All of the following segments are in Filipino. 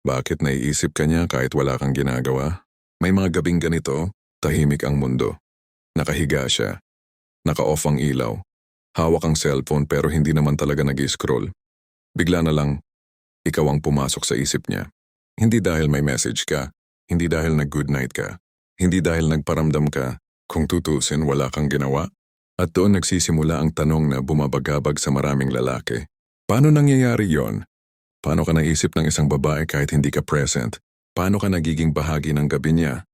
Bakit naiisip ka niya kahit wala kang ginagawa? May mga gabing ganito, tahimik ang mundo. Nakahiga siya, naka-off ang ilaw, hawak ang cellphone pero hindi naman talaga nag-scroll. Bigla na lang, ikaw ang pumasok sa isip niya. Hindi dahil may message ka, hindi dahil nag-good night ka, hindi dahil nagparamdam ka, kung tutusin wala kang ginawa. At doon nagsisimula ang tanong na bumabagabag sa maraming lalaki. Paano nangyayari yon? Paano ka naisip ng isang babae kahit hindi ka present? Paano ka nagiging bahagi ng gabi niya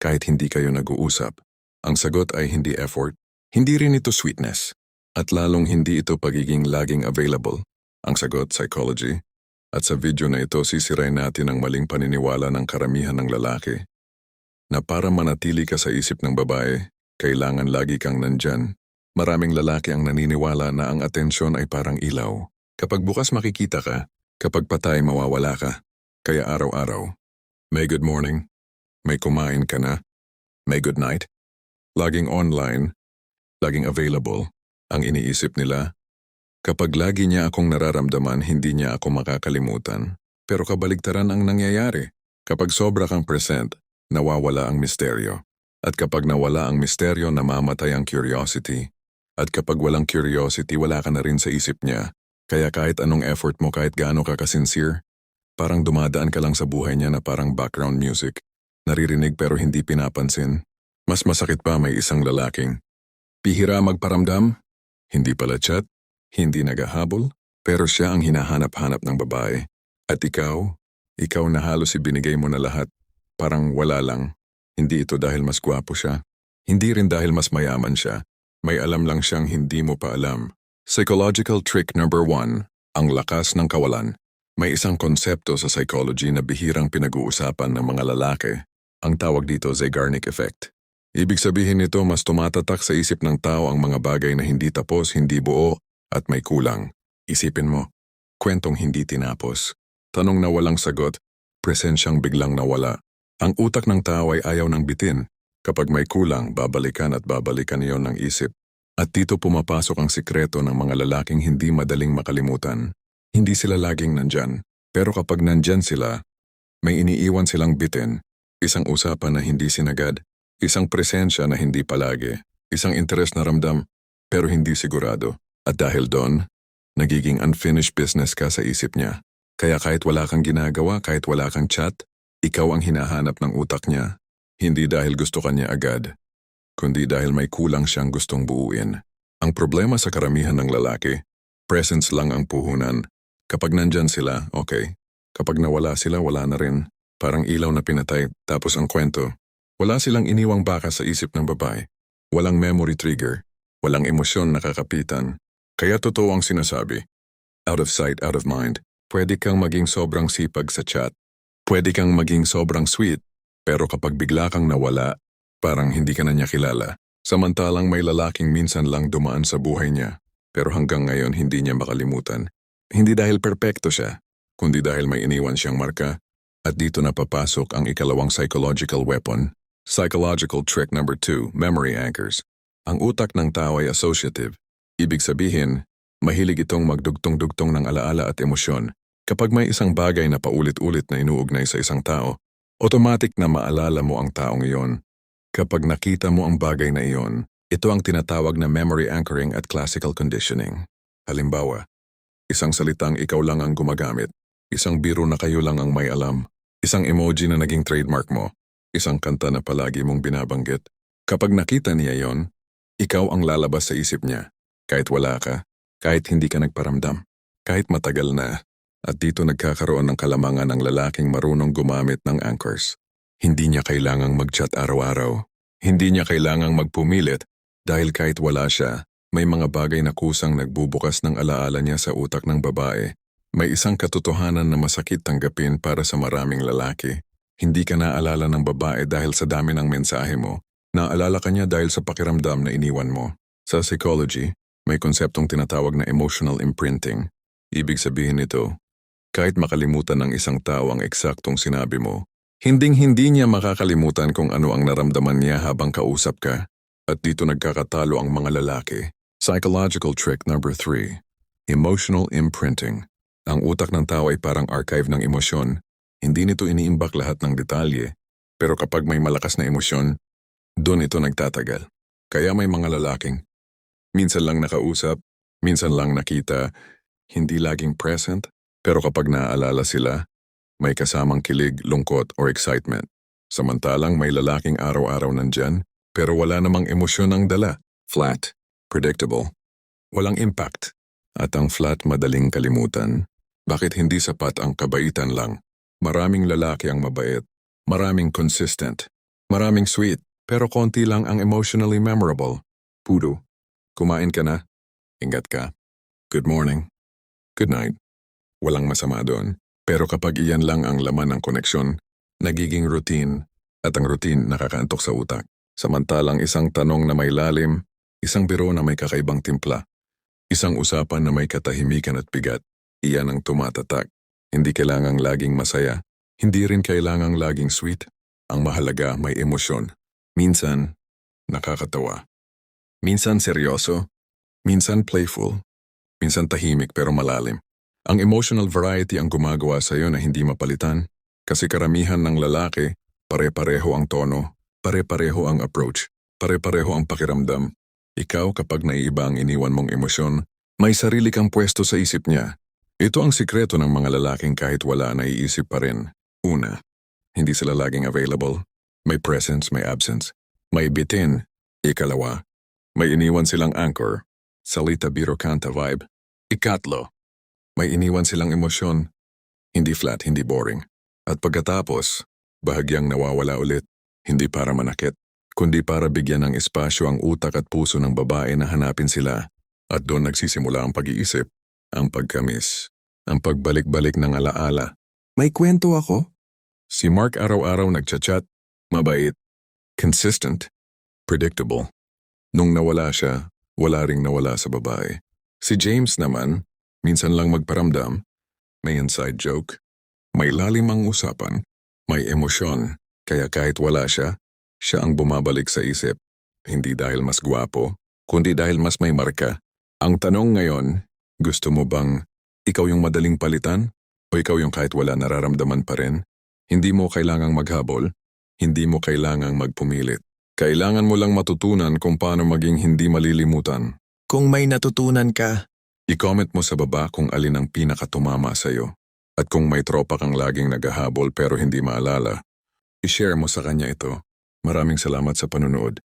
kahit hindi kayo nag-uusap? Ang sagot ay hindi effort, hindi rin ito sweetness, at lalong hindi ito pagiging laging available. Ang sagot, psychology. At sa video na ito sisirain natin ang maling paniniwala ng karamihan ng lalaki na para manatili ka sa isip ng babae, kailangan lagi kang nandyan. Maraming lalaki ang naniniwala na ang atensyon ay parang ilaw. Kapag bukas makikita ka, kapag patay mawawala ka. Kaya araw-araw, may good morning, may kumain ka na, may good night, laging online, laging available. Ang iniisip nila, kapag lagi niya akong nararamdaman, hindi niya ako makakalimutan. Pero kabaligtaran ang nangyayari. Kapag sobra kang present, nawawala ang misteryo. At kapag nawala ang misteryo, namamatay ang curiosity. At kapag walang curiosity, wala ka na rin sa isip niya. Kaya kahit anong effort mo, kahit gaano ka kasincere, parang dumadaan ka lang sa buhay niya na parang background music. Naririnig pero hindi pinapansin. Mas masakit pa may isang lalaking bihira magparamdam, hindi pala chat, hindi naghahabol, pero siya ang hinahanap-hanap ng babae. At ikaw na halos ibinigay mo na lahat, parang wala lang. Hindi ito dahil mas gwapo siya. Hindi rin dahil mas mayaman siya. May alam lang siyang hindi mo pa alam. Psychological trick number 1, ang lakas ng kawalan. May isang konsepto sa psychology na bihirang pinag-uusapan ng mga lalaki. Ang tawag dito Zeigarnik effect. Ibig sabihin nito mas tumatatak sa isip ng tao ang mga bagay na hindi tapos, hindi buo, at may kulang. Isipin mo, kwentong hindi tinapos. Tanong na walang sagot, presensyang biglang nawala. Ang utak ng tao ay ayaw ng bitin. Kapag may kulang, babalikan at babalikan iyon ng isip. At dito pumapasok ang sikreto ng mga lalaking hindi madaling makalimutan. Hindi sila laging nandyan. Pero kapag nandyan sila, may iniiwan silang bitin. Isang usapan na hindi sinagad. Isang presensya na hindi palagi. Isang interes na ramdam, pero hindi sigurado. At dahil doon, nagiging unfinished business ka sa isip niya. Kaya kahit wala kang ginagawa, kahit wala kang chat, ikaw ang hinahanap ng utak niya. Hindi dahil gusto kanya agad, kundi dahil may kulang siyang gustong buuin. Ang problema sa karamihan ng lalaki, presence lang ang puhunan. Kapag nandyan sila, okay. Kapag nawala sila, wala na rin. Parang ilaw na pinatay, tapos ang kwento. Wala silang iniwang baka sa isip ng babae. Walang memory trigger. Walang emosyon na kakapitan. Kaya totoo ang sinasabi. Out of sight, out of mind. Pwede kang maging sobrang sipag sa chat. Pwede kang maging sobrang sweet. Pero kapag bigla kang nawala, parang hindi ka na niya kilala. Samantalang may lalaking minsan lang dumaan sa buhay niya, pero hanggang ngayon hindi niya makalimutan. Hindi dahil perpekto siya, kundi dahil may iniwan siyang marka. At dito na papasok ang ikalawang psychological weapon. Psychological trick number 2, memory anchors. Ang utak ng tao ay associative. Ibig sabihin, mahilig itong magdugtong-dugtong ng alaala at emosyon. Kapag may isang bagay na paulit-ulit na inuugnay sa isang tao, automatic na maalala mo ang taong iyon. Kapag nakita mo ang bagay na iyon, ito ang tinatawag na memory anchoring at classical conditioning. Halimbawa, isang salitang ikaw lang ang gumagamit, isang biro na kayo lang ang may alam, isang emoji na naging trademark mo, isang kanta na palagi mong binabanggit. Kapag nakita niya yon, ikaw ang lalabas sa isip niya. Kahit wala ka, kahit hindi ka nagparamdam, kahit matagal na. At dito nagkakaroon ng kalamangan ng lalaking marunong gumamit ng anchors. Hindi niya kailangang mag-chat araw-araw. Hindi niya kailangang magpumilit dahil kahit wala siya, may mga bagay na kusang nagbubukas ng alaala niya sa utak ng babae. May isang katotohanan na masakit tanggapin para sa maraming lalaki. Hindi ka naalala ng babae dahil sa dami ng mensahe mo. Naalala ka niya dahil sa pakiramdam na iniwan mo. Sa psychology, may konseptong tinatawag na emotional imprinting. Ibig sabihin nito, kahit makalimutan ng isang tao ang eksaktong sinabi mo, hinding-hindi niya makakalimutan kung ano ang naramdaman niya habang kausap ka. At dito nagkakatalo ang mga lalaki. Psychological trick number 3, emotional imprinting. Ang utak ng tao ay parang archive ng emosyon. Hindi nito iniimbak lahat ng detalye, pero kapag may malakas na emosyon, doon ito nagtatagal. Kaya may mga lalaking, minsan lang nakausap, minsan lang nakita, hindi laging present, pero kapag naaalala sila, may kasamang kilig, lungkot, or excitement. Samantalang may lalaking araw-araw nandyan, pero wala namang emosyon ang dala. Flat, predictable, walang impact. At ang flat madaling kalimutan. Bakit hindi sapat ang kabaitan lang? Maraming lalaki ang mabait, maraming consistent, maraming sweet, pero konti lang ang emotionally memorable. Pudo, kumain ka na? Ingat ka. Good morning. Good night. Walang masama doon. Pero kapag iyan lang ang laman ng koneksyon, nagiging routine, at ang routine nakakaantok sa utak. Samantalang isang tanong na may lalim, isang biro na may kakaibang timpla, isang usapan na may katahimikan at bigat, iyan ang tumatatak. Hindi kailangang laging masaya, hindi rin kailangang laging sweet. Ang mahalaga may emosyon. Minsan, nakakatawa. Minsan seryoso, minsan playful, minsan tahimik pero malalim. Ang emotional variety ang gumagawa sa iyo na hindi mapalitan kasi karamihan ng lalaki, pare-pareho ang tono, pare-pareho ang approach, pare-pareho ang pakiramdam. Ikaw kapag naiiba ang iniwan mong emosyon, may sarili kang pwesto sa isip niya. Ito ang sikreto ng mga lalaking kahit wala naiisip pa rin. Una, hindi sila laging available. May presence, may absence. May bitin. Ikalawa, may iniwan silang anchor. Salita biro kanta vibe. Ikatlo, may iniwan silang emosyon, hindi flat, hindi boring. At pagkatapos, bahagyang nawawala ulit, hindi para manakit, kundi para bigyan ng espasyo ang utak at puso ng babae na hanapin sila. At doon nagsisimula ang pag-iisip, ang pagkamis, ang pagbalik-balik ng alaala. May kwento ako? Si Mark araw-araw nagchat-chat, mabait, consistent, predictable. Nung nawala siya, wala ring nawala sa babae. Si James naman, minsan lang magparamdam, may inside joke, may lalim ang usapan, may emosyon, kaya kahit wala siya, siya ang bumabalik sa isip. Hindi dahil mas gwapo, kundi dahil mas may marka. Ang tanong ngayon, gusto mo bang ikaw yung madaling palitan? O ikaw yung kahit wala nararamdaman pa rin? Hindi mo kailangang maghabol, hindi mo kailangang magpumilit. Kailangan mo lang matutunan kung paano maging hindi malilimutan. Kung may natutunan ka, I-comment mo sa baba kung alin ang pinakatumama sa'yo. At kung may tropa kang laging naghahabol pero hindi maalala, i-share mo sa kanya ito. Maraming salamat sa panunood.